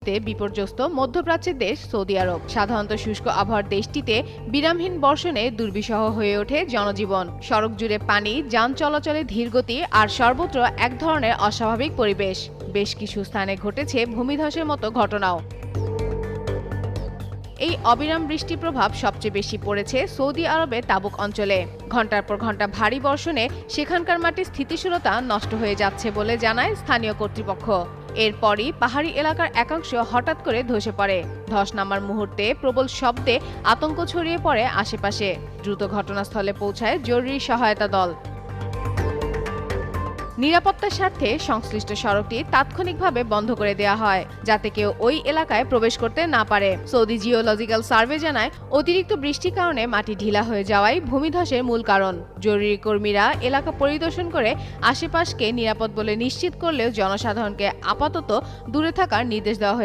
মুহূর্তে বিপর্যস্ত মধ্যপ্রাচ্যের দেশ সৌদি আরব। সাধারণত শুষ্ক আবহাওয়ার দেশটিতে বিরামহীন বর্ষণে দুর্বিষহ হয়ে ওঠে জনজীবন। সড়ক জুড়ে পানি, যান চলাচলে ধীরগতি আর সর্বত্র এক ধরনের অস্বাভাবিক পরিবেশ। বেশ কিছু স্থানে ঘটেছে ভূমিধসের মতো ঘটনাও। এই অবিরাম বৃষ্টির প্রভাব সবচেয়ে বেশি পড়েছে সৌদি আরবের তাবুক অঞ্চলে। ঘন্টার পর ঘন্টা ভারী বর্ষণে সেখানকার মাটির স্থিতিশীলতা নষ্ট হয়ে যাচ্ছে বলে জানায় স্থানীয় কর্তৃপক্ষ। এরপরই পাহাড়ি এলাকার একাংশ হঠাৎ করে ধসে পড়ে। ধস নামার মুহূর্তে প্রবল শব্দে আতঙ্ক ছড়িয়ে পড়ে আশেপাশে। দ্রুত ঘটনাস্থলে পৌঁছায় জরুরি সহায়তা দল। নিরাপত্তার স্বার্থে সংশ্লিষ্ট সড়কটি তাৎক্ষণিকভাবে বন্ধ করে দেওয়া হয়, যাতে কেউ ওই এলাকায় প্রবেশ করতে না পারে। সৌদি জিওলজিক্যাল সার্ভে জানায়, অতিরিক্ত বৃষ্টির কারণে মাটি ঢিলা হয়ে যাওয়াই ভূমিধসের মূল কারণ। জরুরি কর্মীরা এলাকা পরিদর্শন করে আশেপাশকে নিরাপদ বলে নিশ্চিত করলেও জনসাধারণকে আপাতত দূরে থাকার নির্দেশ দেওয়া হয়েছে।